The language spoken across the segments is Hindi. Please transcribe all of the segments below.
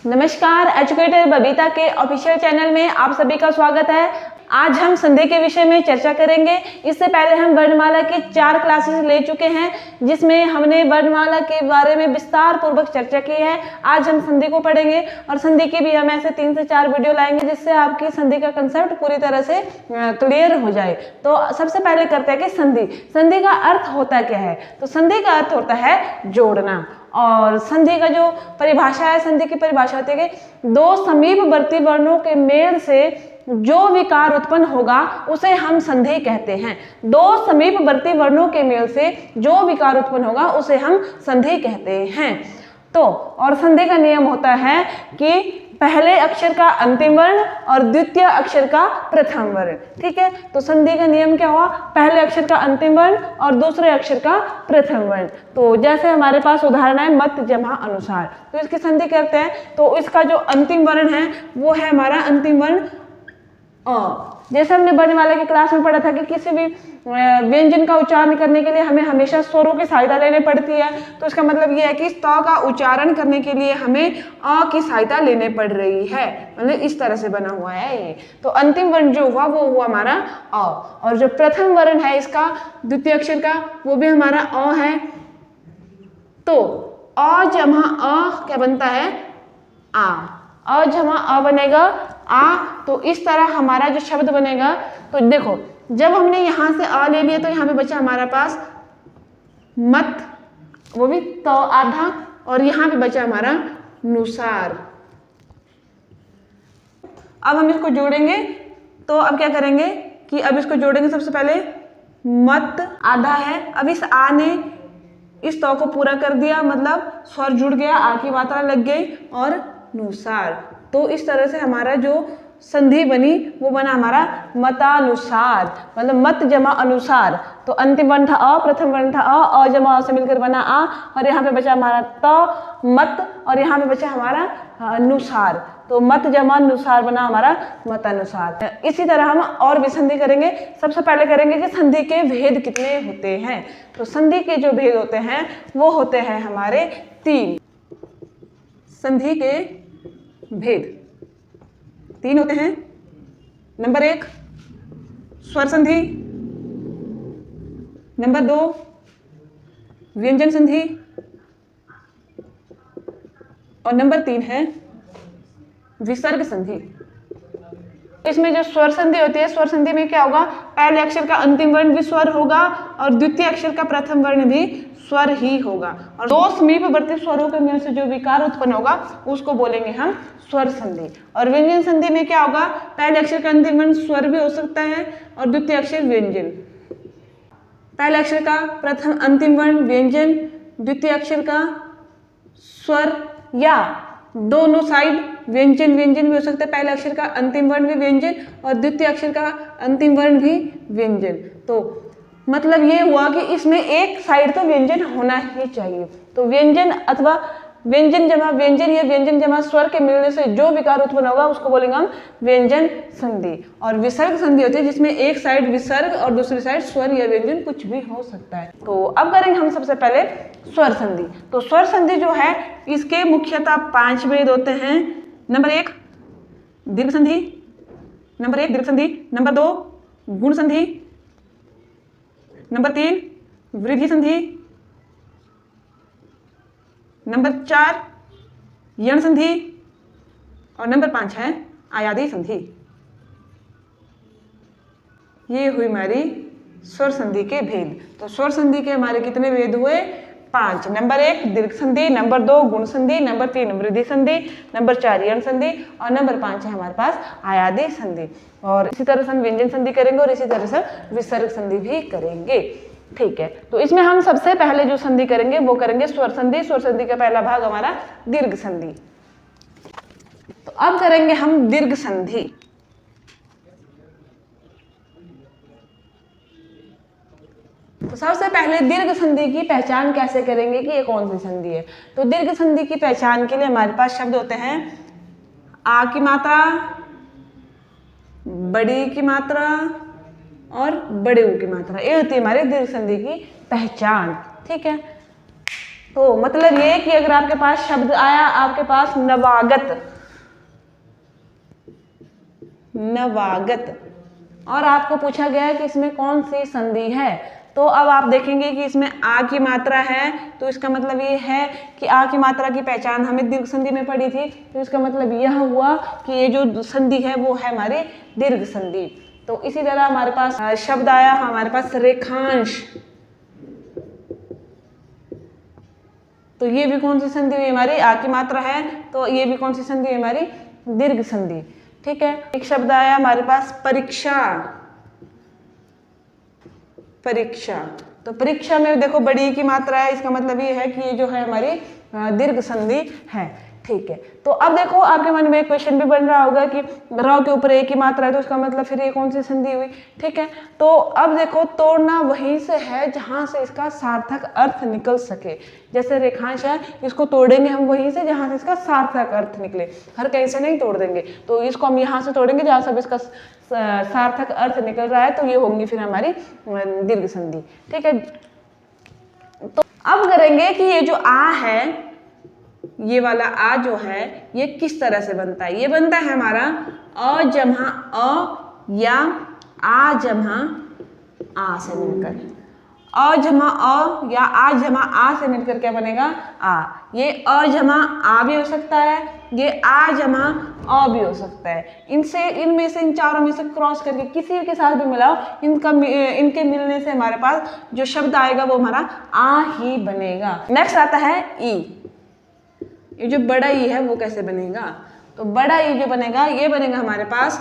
नमस्कार, एजुकेटर बबीता के ऑफिशियल चैनल में आप सभी का स्वागत है। आज हम संधि के विषय में चर्चा करेंगे। इससे पहले हम वर्णमाला की 4 क्लासेस ले चुके हैं, जिसमें हमने वर्णमाला के बारे में विस्तार पूर्वक चर्चा की है। आज हम संधि को पढ़ेंगे और संधि की भी हम ऐसे 3 से 4 वीडियो लाएंगे, जिससे आपकी संधि का कंसेप्ट पूरी तरह से क्लियर हो जाए। तो सबसे पहले करते हैं कि संधि का अर्थ होता क्या है। तो संधि का अर्थ होता है जोड़ना। और संधि का जो परिभाषा है, संधि की परिभाषा होती है कि 2 समीपवर्ती वर्णों के मेल से जो विकार उत्पन्न होगा उसे हम संधि कहते हैं। 2 समीपवर्ती वर्णों के मेल से जो विकार उत्पन्न होगा उसे हम संधि कहते हैं। तो और संधि का नियम होता है कि पहले अक्षर का अंतिम वर्ण और द्वितीय अक्षर का प्रथम वर्ण। ठीक है, तो संधि का नियम क्या हुआ? पहले अक्षर का अंतिम वर्ण और दूसरे अक्षर का प्रथम वर्ण। तो जैसे हमारे पास उदाहरण है मत जमा अनुसार, तो इसकी संधि करते हैं। तो इसका जो अंतिम वर्ण है वो है हमारा अंतिम वर्ण अ। जैसे हमने वर्णमाला की क्लास में पढ़ा था कि किसी भी व्यंजन का उच्चारण करने के लिए हमें हमेशा स्वरों की सहायता लेनी पड़ती है। तो इसका मतलब ये है कि स्त का उच्चारण करने के लिए हमें अ की सहायता लेने पड़ रही है। मतलब इस तरह से बना हुआ है ये। तो अंतिम वर्ण जो हुआ वो हुआ हमारा अ, और जो प्रथम वर्ण है इसका द्वितीय अक्षर का वो भी हमारा अ है। तो अ जमा अ क्या बनता है? आ। अ जमा अ बनेगा आ। तो इस तरह हमारा जो शब्द बनेगा, तो देखो जब हमने यहां से आ ले लिया तो यहां पे बचा हमारे पास मत, वो भी तो आधा, और यहां पे बचा हमारा नुसार। अब हम इसको जोड़ेंगे। तो अब क्या करेंगे कि अब इसको जोड़ेंगे। सबसे पहले मत आधा है, अब इस आ ने इस तो को पूरा कर दिया, मतलब स्वर जुड़ गया, आ की मात्रा लग गई, और नुसार। तो इस तरह से हमारा जो संधि बनी वो बना हमारा मतानुसार, मतलब मत जमा अनुसार। तो अंतिम वर्ण था अ, प्रथम वर्ण था अ जमा अ से मिलकर बना आ, और यहाँ पे बचा हमारा त मत, और यहाँ पे बचा हमारा नुसार। तो मत जमा नुसार बना हमारा मतानुसार। इसी तरह हम और भी संधि करेंगे। सबसे पहले करेंगे कि संधि के भेद कितने होते हैं। तो संधि के जो भेद होते हैं वो होते हैं हमारे 3। संधि के भेद 3 होते हैं। नंबर 1 स्वर संधि, नंबर 2 व्यंजन संधि, और नंबर 3 है विसर्ग संधि। इसमें जो स्वर संधि होती है, स्वर संधि में क्या होगा? पहले अक्षर का अंतिम वर्ण भी स्वर होगा और द्वितीय अक्षर का प्रथम वर्ण भी स्वर ही होगा, और 2 समीपवर्ती स्वरों के मेल से जो विकार उत्पन्न होगा उसको बोलेंगे हम स्वर संधि। और व्यंजन संधि में क्या होगा? पहले अक्षर का अंतिम वर्ण स्वर भी हो सकता है और द्वितीय अक्षर व्यंजन। पहले अक्षर का प्रथम अंतिम वर्ण व्यंजन, द्वितीय अक्षर का स्वर, या दोनों साइड व्यंजन व्यंजन भी हो सकता है। पहले अक्षर का अंतिम वर्ण भी व्यंजन और द्वितीय अक्षर का अंतिम वर्ण भी व्यंजन। तो मतलब ये हुआ कि इसमें एक साइड तो व्यंजन होना ही चाहिए। तो व्यंजन अथवा व्यंजन जमा व्यंजन या व्यंजन जमा स्वर के मिलने से जो विकार उत्पन्न होगा उसको बोलेंगे हम व्यंजन संधि। और विसर्ग संधि होती है जिसमें एक साइड विसर्ग और दूसरी साइड स्वर या व्यंजन कुछ भी हो सकता है। तो अब करेंगे हम सबसे पहले स्वर संधि। तो स्वर संधि जो है इसके मुख्यतः 5 भेद होते हैं। नंबर 1 दीर्घ संधि, नंबर 1 दीर्घ संधि, नंबर 2 गुण संधि, नंबर 3 वृद्धि संधि, नंबर 4 यण संधि, और नंबर 5 है आयादी संधि। ये हुई हमारी स्वर संधि के भेद। तो स्वर संधि के हमारे कितने भेद हुए? 5। नंबर 1 दीर्घ संधि, नंबर 2 गुण संधि, नंबर 3 वृद्धि संधि, नंबर 4 यण संधि, और नंबर 5 है हमारे पास आयादी संधि। और इसी तरह से हम व्यंजन संधि करेंगे और इसी तरह से विसर्ग संधि भी करेंगे। ठीक है, तो इसमें हम सबसे पहले जो संधि करेंगे वो करेंगे स्वर संधि। स्वर संधि का पहला भाग हमारा दीर्घ संधि। तो अब करेंगे हम दीर्घ संधि। तो सबसे पहले दीर्घ संधि की पहचान कैसे करेंगे कि ये कौन सी संधि है। तो दीर्घ संधि की पहचान के लिए हमारे पास शब्द होते हैं आ की मात्रा, बड़ी की मात्रा और बड़े ऊ की मात्रा। ये होती है हमारी दीर्घ संधि की पहचान। ठीक है, तो मतलब ये कि अगर आपके पास शब्द आया आपके पास नवागत, नवागत, और आपको पूछा गया कि इसमें कौन सी संधि है, तो अब आप देखेंगे कि इसमें आ की मात्रा है, तो इसका मतलब ये है कि आ की मात्रा की पहचान हमें दीर्घ संधि में पड़ी थी, तो इसका मतलब यह हुआ कि ये जो संधि है वो है हमारी दीर्घ संधि। तो इसी तरह हमारे पास शब्द आया हमारे पास रेखांश, तो ये भी कौन सी संधि हुई हमारी, आ की मात्रा है, तो ये भी कौन सी संधि हुई हमारी, दीर्घ संधि। ठीक है, एक शब्द आया हमारे पास परीक्षा, परीक्षा, तो परीक्षा में देखो बड़ी की मात्रा है, इसका मतलब ये है कि ये जो है हमारी दीर्घ संधि है। ठीक है, तो अब देखो आपके मन में एक क्वेश्चन भी बन रहा होगा कि र के ऊपर एक ही मात्रा है, तो इसका मतलब फिर ये कौन सी संधि हुई। ठीक है, तो अब देखो तोड़ना वहीं से है जहां से इसका सार्थक अर्थ निकल सके। जैसे रेखांश है, इसको तोड़ेंगे हम वहीं से जहां से इसका सार्थक अर्थ निकले, हर कहीं से नहीं तोड़ देंगे, तो इसको हम यहाँ से तोड़ेंगे जहां से इसका सार्थक अर्थ निकल रहा है, तो ये होंगी फिर हमारी दीर्घ संधि। ठीक है, तो अब करेंगे कि ये जो आ है, ये वाला आ जो है ये किस तरह से बनता है। ये बनता है हमारा अ जमा अ या आ जमा आ से मिलकर, अ जमा अ या आ जमा आ से मिलकर क्या बनेगा, आ। ये अ जमा आ भी हो सकता है, ये आ जमा अ भी हो सकता है। इनसे इनमें से इन चारों में से क्रॉस करके किसी के साथ भी मिलाओ, इनके मिलने से हमारे पास जो शब्द आएगा वो हमारा आ ही बनेगा। नेक्स्ट आता है ई। ये जो बड़ा ई है वो कैसे बनेगा, तो बड़ा ई जो बनेगा ये बनेगा हमारे पास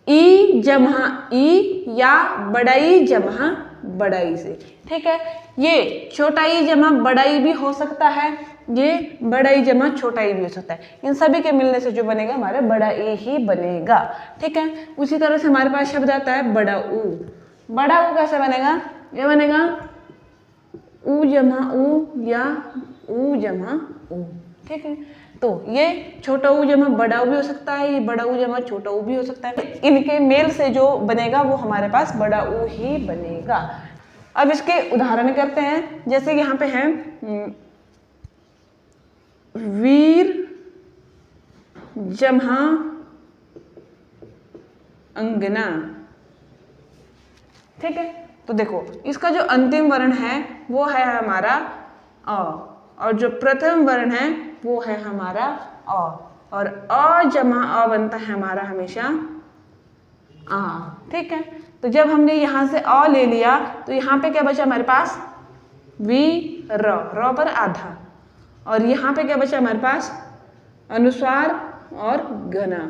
ई जमा ई या बड़ा ई जमा बड़ा ई से। ठीक है, ये छोटा ई जमा बड़ा ई भी हो सकता है, ये बड़ा ई जमा छोटा ई भी हो सकता है। इन सभी के मिलने से जो बनेगा हमारे बड़ा ई ही बनेगा। ठीक है, उसी तरह से हमारे पास शब्द आता है बड़ा ऊ। बड़ा ऊ कैसे बनेगा, ये बनेगा ऊ जमा ऊ या ऊ जमा ऊ। ठीक है, तो ये छोटा ऊ जमा बड़ा ऊ भी हो सकता है, ये बड़ा ऊ जमा छोटा ऊ भी हो सकता है। इनके मेल से जो बनेगा वो हमारे पास बड़ा ऊ ही बनेगा। अब इसके उदाहरण करते हैं, जैसे यहाँ पे है वीर जमा अंगना। ठीक है, तो देखो इसका जो अंतिम वर्ण है वो है हमारा अ, और जो प्रथम वर्ण है वो है हमारा अ, और अ जमा अ बनता है हमारा हमेशा आ। ठीक है, तो जब हमने यहाँ से अ ले लिया तो यहाँ पे क्या बचा हमारे पास, वी र पर आधा, और यहाँ पे क्या बचा हमारे पास, अनुस्वार और घना,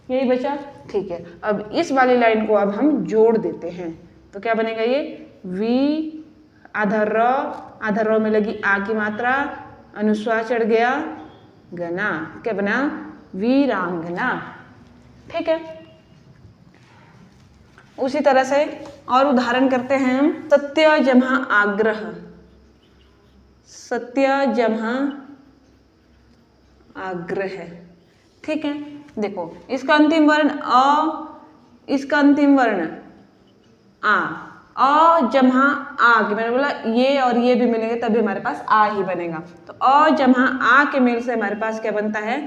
यही बचा। ठीक है, अब इस वाली लाइन को अब हम जोड़ देते हैं, तो क्या बनेगा, ये वी आधा र में लगी आ की मात्रा, अनुस्वार चढ़ गया, गना, क्या बना, वीरांगना। ठीक है, उसी तरह से और उदाहरण करते हैं हम, सत्य जमा आग्रह, सत्य जमा आग्रह। ठीक है, देखो इसका अंतिम वर्ण अ, इसका अंतिम वर्ण आ, अ जमा आ के मैंने बोला ये और ये भी मिलेंगे तभी हमारे पास आ ही बनेगा। तो अ जमा आ के मेल से हमारे पास क्या बनता है,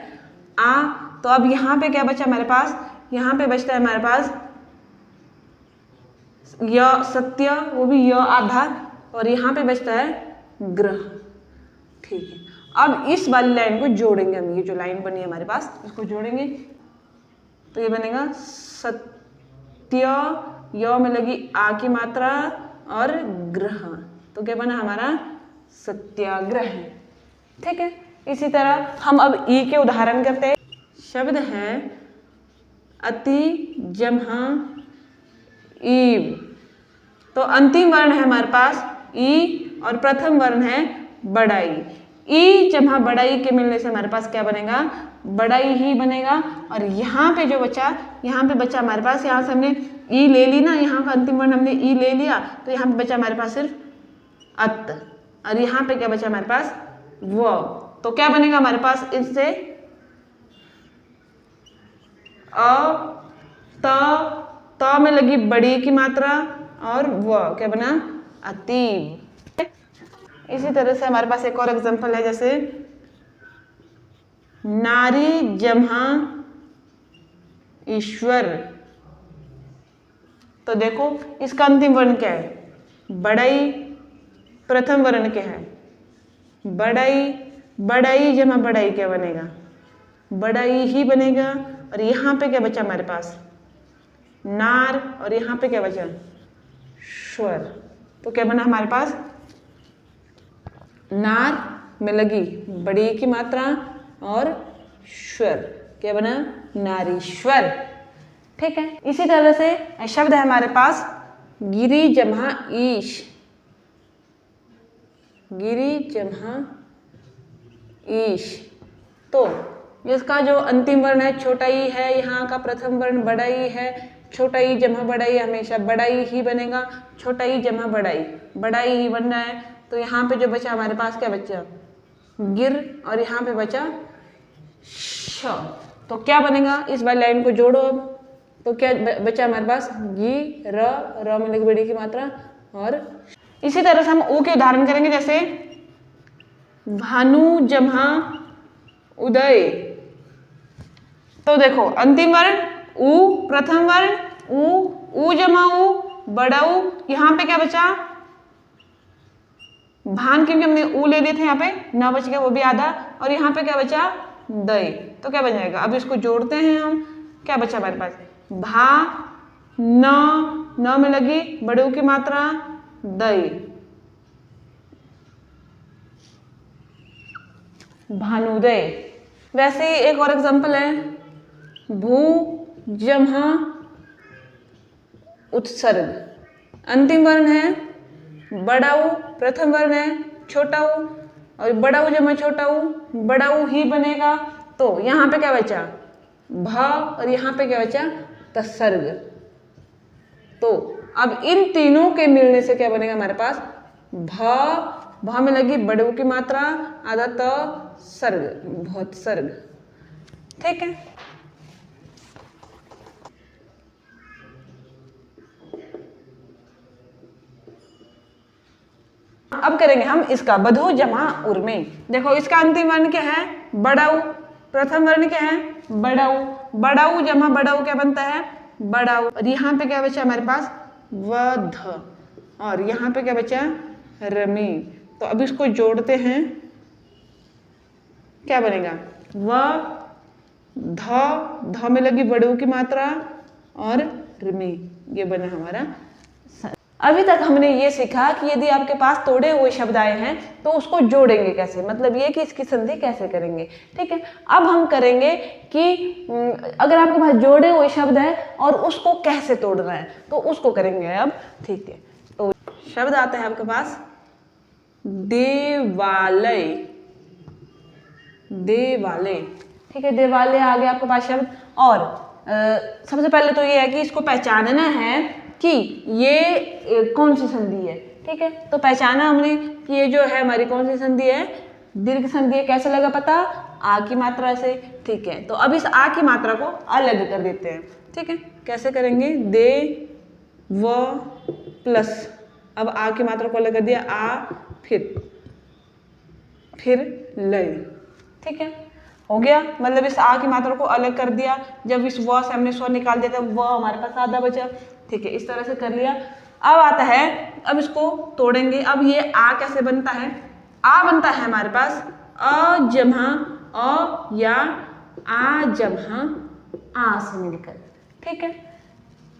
आ। तो अब यहाँ पे क्या बचा हमारे पास, यहाँ पे बचता है हमारे पास य सत्य, वो भी य आधा, और यहाँ पे बचता है ग्रह। ठीक है, अब इस वाली लाइन को जोड़ेंगे हम, ये जो लाइन बनी है हमारे पास इसको जोड़ेंगे, तो ये बनेगा सत्य, य में लगी आ की मात्रा और ग्रह, तो क्या बना हमारा सत्याग्रह। ठीक है, इसी तरह हम अब ई के उदाहरण करते हैं। शब्द है अति जमा ईव, तो अंतिम वर्ण है हमारे पास ई और प्रथम वर्ण है बड़ा ई जमा बड़ा ई के मिलने से हमारे पास क्या बनेगा, बड़ा ई ही बनेगा। और यहाँ पे जो बचा, यहाँ पे बचा हमारे पास, यहाँ से हमने ई ले ली ना, यहाँ का अंतिम वर्ण हमने ई ले लिया, तो यहाँ पे बचा हमारे पास सिर्फ अत, और यहाँ पे क्या बचा हमारे पास, वो। तो क्या बनेगा हमारे पास, इससे अ त में लगी बड़ी की मात्रा और व, क्या बना, अतीब। इसी तरह से हमारे पास एक और एग्जांपल है, जैसे नारी जम्हा ईश्वर। तो देखो इसका अंतिम वर्ण क्या है, बड़ाई, प्रथम वर्ण क्या है, बड़ाई, बड़ाई जमा बड़ाई क्या बनेगा, बड़ाई ही बनेगा। और यहाँ पे क्या बचा हमारे पास, नार, और यहाँ पे क्या बचा, स्वर। तो क्या बना हमारे पास, नार में लगी बड़ी की मात्रा और स्वर, क्या बना, नारीश्वर। ठीक है। इसी तरह से शब्द है हमारे पास गिरी जमा ईश, गिरी जमा ईश। तो इसका जो अंतिम वर्ण है छोटा ई है, यहाँ का प्रथम वर्ण बड़ा ई है, छोटा ई जमा बड़ा ई हमेशा बड़ा ई ही बनेगा, छोटा ई जमा बड़ा ई ही बनना है। तो यहाँ पे जो बचा हमारे पास क्या बचा, गिर, और यहाँ पे बचा श। तो क्या बनेगा, इस वाली लाइन को जोड़ो अब। तो क्या बचा हमारे पास, गी र में लगी बड़ी की मात्रा और। इसी तरह से हम ऊ के उदाहरण करेंगे, जैसे भानु जमा उदय। तो देखो अंतिम वर्ण ऊ, प्रथम वर्ण ऊ जमा ऊ, बड़ा ऊ, यहाँ पे क्या बचा, भान, क्योंकि हमने ऊ ले लिए थे, यहाँ पे ना बच गया, वो भी आधा, और यहाँ पे क्या बचा, दय। तो क्या बन जाएगा, अब इसको जोड़ते हैं हम, क्या बचा हमारे पास, भा न में लगी बड़े ऊ की मात्रा, दय, भानुदय। वैसे ही एक और एग्जांपल है, भू जम्हा उत्सर्ग। अंतिम वर्ण है बड़ा ऊ, प्रथम वर्ण है छोटा ऊ, और बड़ा ऊ जमा छोटा ऊ, बड़ा ऊ ही बनेगा। तो यहाँ पे क्या बचा, भ, और यहाँ पे क्या बचा, तत्सर्ग। तो अब इन तीनों के मिलने से क्या बनेगा हमारे पास, भ में लगी बड़े ऊ की मात्रा, आधा त सर्ग, बहुत सर्ग। ठीक है। अब करेंगे हम इसका बधू जमा उर्मे। देखो इसका अंतिम वर्ण क्या है, बड़ा ऊ, प्रथम वर्ण क्या है, बड़ा ऊ, बड़ा ऊ जमा बड़ा ऊ क्या बनता है, बड़ा ऊ, और यहाँ पे क्या बचा हमारे पास, वध, और यहाँ पे क्या बचा, रमी। तो अब इसको जोड़ते हैं, क्या बनेगा, व ध में लगी बड़े ऊ की मात्रा और रमी, ये बना हमारा। अभी तक हमने ये सीखा कि यदि आपके पास तोड़े हुए शब्द आए हैं तो उसको जोड़ेंगे कैसे, मतलब ये कि इसकी संधि कैसे करेंगे। ठीक है। अब हम करेंगे कि अगर आपके पास जोड़े हुए शब्द है और उसको कैसे तोड़ना है, तो उसको करेंगे अब। ठीक है। तो शब्द आता है आपके पास देवालय, देवालय। ठीक है, देवालय आ गया आपके पास शब्द। और सबसे पहले तो ये है कि इसको पहचानना है कि ये कौन सी संधि है। ठीक है, तो पहचाना हमने कि ये जो है हमारी कौन सी संधि है, दीर्घ संधि है। कैसे लगा पता, आ की मात्रा से। ठीक है, तो अब इस आ की मात्रा को अलग कर देते हैं। ठीक है, कैसे करेंगे, दे व प्लस, अब आ की मात्रा को अलग कर दिया, आ फिर लय। ठीक है, हो गया, मतलब इस आ की मात्रा को अलग कर दिया। जब इस व से हमने स्वर निकाल दिया तब व हमारे पास आधा बचा। ठीक है, इस तरह से कर लिया। अब आता है, अब इसको तोड़ेंगे। अब ये आ कैसे बनता है, आ बनता है हमारे पास अ जमा अ या आ जमा आ से मिलकर। ठीक है,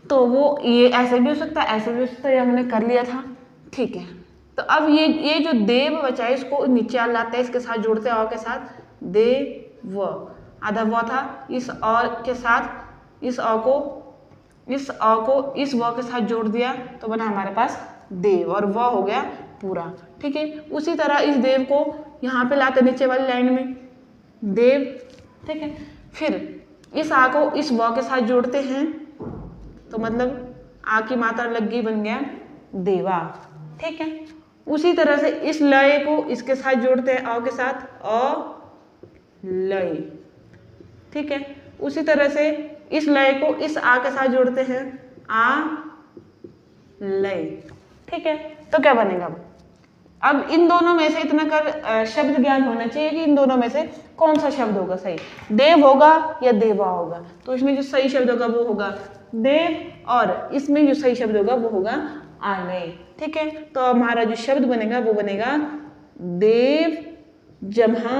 तो वो ये ऐसे भी हो सकता है, ऐसे भी हो सकता है, ये हमने कर लिया था। ठीक है, तो अब ये जो देव बचा है इसको नीचे लाते हैं, इसके साथ जोड़ते हैं अ के साथ, दे व, आधा व था, इस अ के साथ इस अ को इस व के साथ जोड़ दिया तो बना हमारे पास देव, और व हो गया पूरा। ठीक है, उसी तरह इस देव को यहाँ पे लाते नीचे वाली लाइन में देव। ठीक है, फिर इस आ को इस व के साथ जोड़ते हैं तो मतलब आ की मात्रा लग गई, बन गया देवा। ठीक है, उसी तरह से इस लय को इसके साथ जोड़ते हैं अ के साथ, अ लय। ठीक है, उसी तरह से इस लय को इस आ के साथ जोड़ते हैं, आ लय। ठीक है, तो क्या बनेगा, अब इन दोनों में से इतना शब्द ज्ञान होना चाहिए कि इन दोनों में से कौन सा शब्द होगा सही, देव होगा या देवा होगा। तो इसमें जो सही शब्द होगा वो होगा देव, और इसमें जो सही शब्द होगा वो होगा आलय। ठीक है, तो हमारा जो शब्द बनेगा वो बनेगा देव जम्हा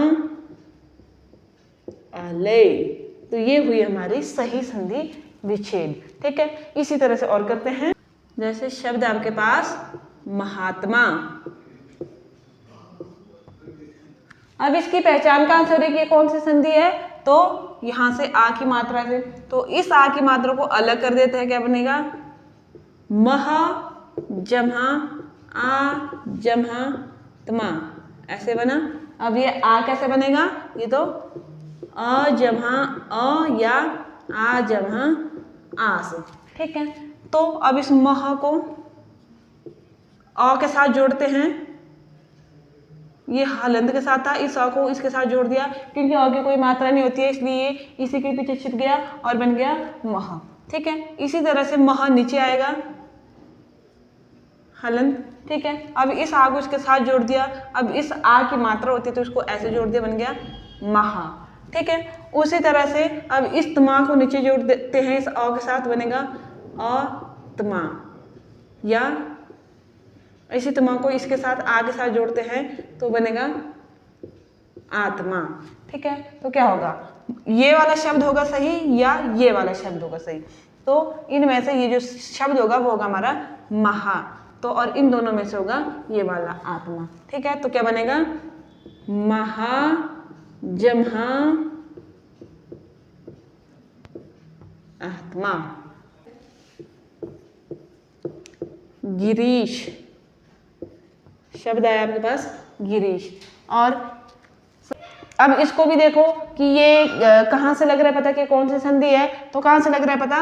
आलय। तो ये हुई हमारी सही संधि विच्छेद। ठीक है, इसी तरह से और करते हैं। जैसे शब्द आपके पास महात्मा, अब इसकी पहचान कहाँ से हो रही है, कौन सी संधि है, तो यहां से आ की मात्रा से। तो इस आ की मात्रा को अलग कर देते हैं, क्या बनेगा महा जम्हा आ जम्हा तमा, ऐसे बना। अब ये आ कैसे बनेगा, ये तो अ जम्हा अ या आ जम्हा आ से। ठीक है, तो अब इस मह को अ के साथ जोड़ते हैं, ये हलंत के साथ था, इस अ को इसके साथ जोड़ दिया, क्योंकि अ की कोई मात्रा नहीं होती है इसलिए इसी के पीछे छिप गया और बन गया मह। ठीक है, इसी तरह से मह नीचे आएगा हलंत। ठीक है, अब इस आ को इसके साथ जोड़ दिया, अब इस आ की मात्रा होती है तो इसको ऐसे जोड़ दिया, बन गया महा। ठीक है, उसी तरह से अब इस तमा को नीचे जोड़ देते हैं, इस अ के साथ बनेगा अतमा, या इसी तमा को इसके साथ आ के साथ जोड़ते हैं तो बनेगा आत्मा। ठीक है, तो क्या होगा, ये वाला शब्द होगा सही या ये वाला शब्द होगा सही, तो इनमें से ये जो शब्द होगा वो होगा हमारा महा, तो और इन दोनों में से होगा ये वाला आत्मा। ठीक है, तो क्या बनेगा महा जम्हा आत्मा। गिरीश, शब्द आया आपके पास गिरीश, और अब इसको भी देखो कि ये कहाँ से लग रहा है पता, कि कौन सी संधि है, तो कहाँ से लग रहा है पता,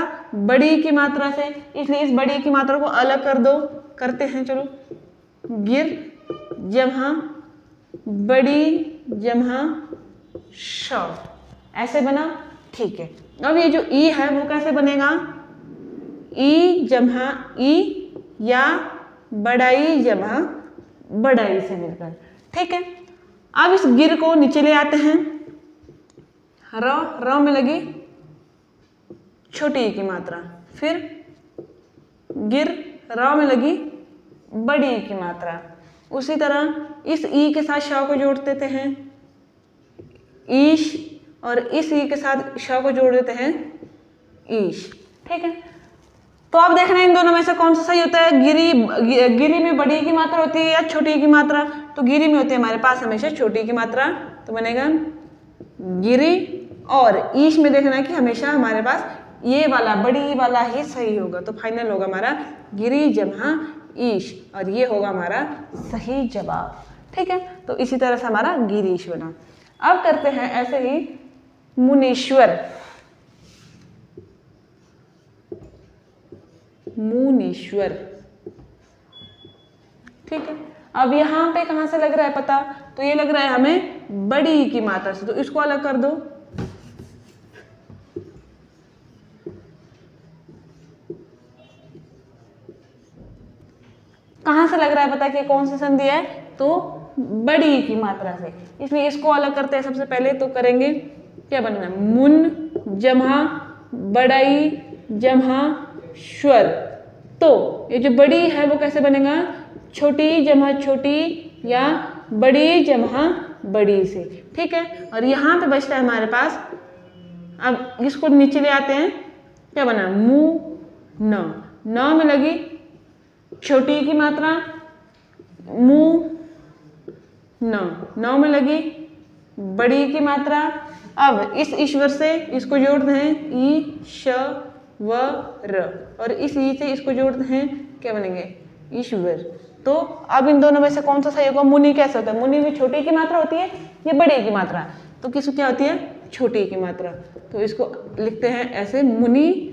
बड़ी की मात्रा से, इसलिए इस बड़ी की मात्रा को अलग कर दो, करते हैं चलो। गिर जम्हा बड़ी जम्हा श, ऐसे बना। ठीक है, अब ये जो ई है वो कैसे बनेगा, ई जम्हा ई या बड़ाई जम्हा बड़ाई से मिलकर। ठीक है, अब इस गिर को नीचे ले आते हैं, र में लगी छोटी ई की मात्रा, फिर गिर र में लगी बड़ी ई की मात्रा। उसी तरह इस ई के साथ श को जोड़ देते हैं, ईश, और इस ई के साथ श को जोड़ देते हैं ईश। ठीक है, तो आप देखना इन दोनों में से कौन सा सही होता है। गिरी में बड़ी की मात्रा होती है या छोटी की मात्रा, तो गिरी में होती है हमारे पास हमेशा छोटी की मात्रा, तो बनेगा गिरी। और ईश में देखना कि हमेशा हमारे पास ये वाला बड़ी वाला ही सही होगा, तो फाइनल होगा हमारा गिरी जम्हा ईश, और ये होगा हमारा सही जवाब। ठीक है, तो इसी तरह से हमारा गिरीश बना। अब करते हैं ऐसे ही मुनीश्वर। मुनीश्वर, ठीक है, अब यहाँ पे कहाँ से लग रहा है पता, तो ये लग रहा है हमें बड़ी की मात्रा से, तो इसको अलग कर दो। कहाँ से लग रहा है पता कि कौन सी संधि है, तो बड़ी की मात्रा से, इसलिए इसको अलग करते हैं। सबसे पहले तो करेंगे क्या बनना, मुन जम्हा बड़ाई जम्हा स्वर। तो ये जो बड़ी है वो कैसे बनेगा, छोटी जम्हा छोटी या बड़ी जम्हा बड़ी से। ठीक है, और यहाँ पे बचता है हमारे पास, अब इसको नीचे ले आते हैं, क्या बना मु न में लगी छोटी की मात्रा, मु न में लगी बड़ी की मात्रा। अब इस ईश्वर से इसको जोड़ते हैं ई श व र, और इस ई से इसको जोड़ते हैं, क्या बनेंगे ईश्वर। तो अब इन दोनों में से कौन सा सही होगा, मुनि कैसे होता है, मुनि में छोटी की मात्रा होती है या बड़ी की मात्रा, तो किसको क्या होती है छोटी की मात्रा, तो इसको लिखते हैं ऐसे मुनि।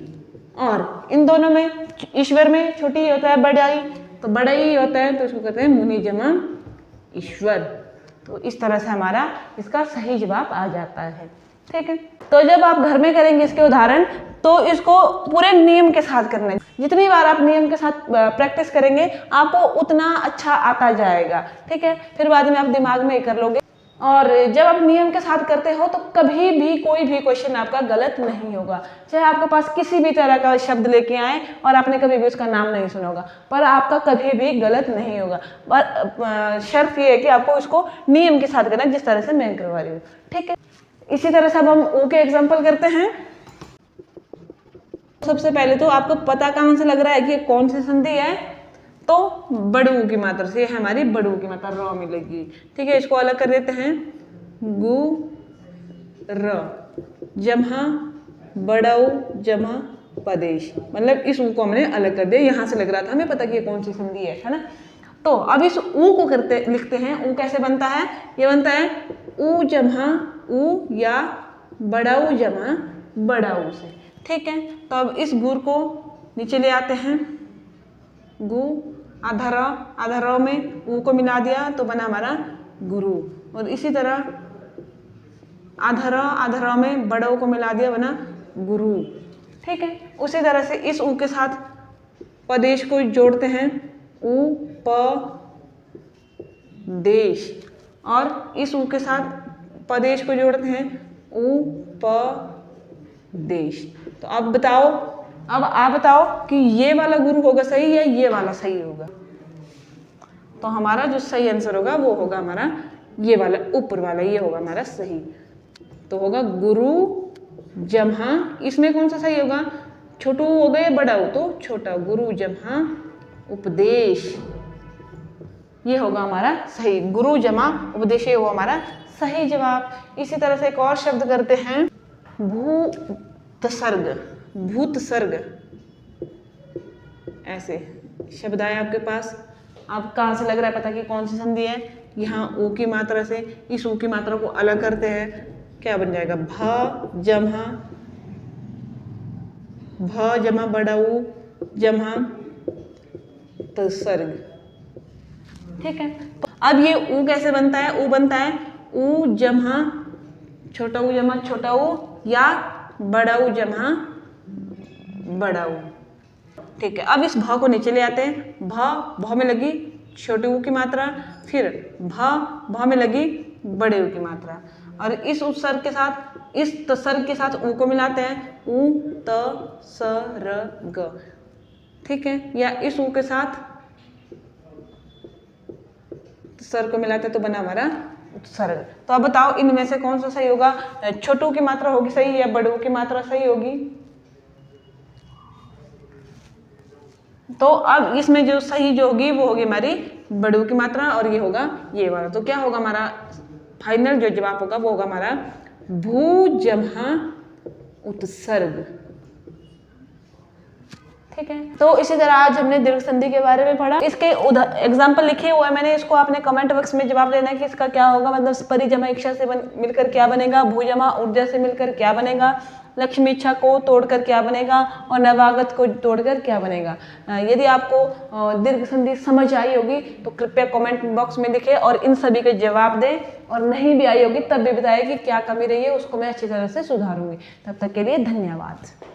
और इन दोनों में ईश्वर में छोटी ही होता है बड़ाई, तो बड़ाई ही होता है, तो इसको कहते हैं मुनि जमा ईश्वर। तो इस तरह से हमारा इसका सही जवाब आ जाता है। ठीक है, तो जब आप घर में करेंगे इसके उदाहरण, तो इसको पूरे नियम के साथ करना है। जितनी बार आप नियम के साथ प्रैक्टिस करेंगे आपको उतना अच्छा आता जाएगा, ठीक है। फिर बाद में आप दिमाग में ही कर लोगे। और जब आप नियम के साथ करते हो तो कभी भी कोई भी क्वेश्चन आपका गलत नहीं होगा। चाहे आपके पास किसी भी तरह का शब्द लेके आए और आपने कभी भी उसका नाम नहीं सुना होगा, पर आपका कभी भी गलत नहीं होगा। पर शर्त ये है कि आपको उसको नियम के साथ करना है, जिस तरह से मैं करवा रही हूँ, ठीक है। इसी तरह से अब हम ऊ के एग्जाम्पल करते हैं। सबसे पहले तो आपको पता कहाँ से लग रहा है कि कौन सी संधि है, तो बड़ू की मात्रा से हमारी बड़ू की मात्रा र मिलेगी, ठीक है। इसको अलग कर देते हैं, गु र जमा बड़ऊ जमा पदेश, मतलब इस ऊ को हमने अलग कर दिया। यहाँ से लग रहा था हमें पता कि ये कौन सी संधि है ना। तो अब इस ऊ को लिखते हैं। ऊ कैसे बनता है, ये बनता है ऊ जमा ऊ या बड़ऊ जमा बड़ाऊ से, ठीक है। तो अब इस गुर को नीचे ले आते हैं, गु आधा र में ऊ को मिला दिया तो बना हमारा गुरु। और इसी तरह आधा र में बड़ऊ को मिला दिया बना गुरु, ठीक है। उसी तरह से इस ऊ के साथ पदेश को जोड़ते हैं, ऊ प देश, और इस ऊ के साथ पदेश को जोड़ते हैं, ऊ प देश। तो अब आप बताओ कि ये वाला गुरु होगा सही या ये वाला सही होगा। तो हमारा जो सही आंसर होगा वो होगा हमारा ये वाला ऊपर वाला, ये होगा हमारा सही। तो होगा गुरु जमा, इसमें कौन सा सही होगा, छोटू हो गए बड़ा हो तो छोटा, गुरु जमा उपदेश, ये होगा हमारा सही। गुरु जमा उपदेश, ये होगा हमारा सही जवाब। इसी तरह से एक और शब्द करते हैं, भूत सर्ग। ऐसे शब्द आए आपके पास, आप कहाँ से लग रहा है पता कि कौन सी संधि है। यहाँ ऊ की मात्रा से इस ऊ की मात्रा को अलग करते हैं, क्या बन जाएगा, भ जमा बड़ा ऊ जमा तसर्ग, ठीक है। अब ये ऊ कैसे बनता है, ऊ बनता है ऊ जमा छोटा ऊ जमा छोटा ऊ या बड़ा ऊ जमा बड़ा ऊ, ठीक है। अब इस भ को नीचे ले आते हैं, भ में लगी छोटे ऊ की मात्रा, फिर भ में लगी बड़े ऊ की मात्रा, और इस उपसर्ग के साथ इस तसर्ग के साथ ऊ को मिलाते हैं, ऊ त स र ग, ठीक है। या इस ऊ के साथ सर को मिलाते हैं तो बना हमारा उत्सर्ग। तो अब बताओ इनमें से कौन सा सही होगा, छोटू की मात्रा होगी सही या बड़ू की मात्रा सही होगी। तो अब इसमें जो सही जो होगी वो होगी हमारी बड़ू की मात्रा, और ये होगा ये वाला। तो क्या होगा हमारा फाइनल जो जवाब होगा वो होगा हमारा भू जमा उत्सर्ग, ठीक है। तो इसी तरह आज हमने दीर्घ संधि के बारे में पढ़ा। इसके एग्जाम्पल लिखे हुए हैं मैंने, इसको आपने कमेंट बॉक्स में जवाब देना है कि इसका क्या होगा, मतलब परि जमा इच्छा से मिलकर क्या बनेगा, भू जमा ऊर्जा से मिलकर क्या बनेगा, लक्ष्मी इच्छा को तोड़कर क्या बनेगा, और नवागत को तोड़कर क्या बनेगा। यदि आपको दीर्घ संधि समझ आई होगी तो कृपया कमेंट बॉक्स में लिखें और इन सभी के जवाब दें, और नहीं भी आई होगी तब भी बताएं कि क्या कमी रही है, उसको मैं अच्छी तरह से सुधारूंगी। तब तक के लिए धन्यवाद।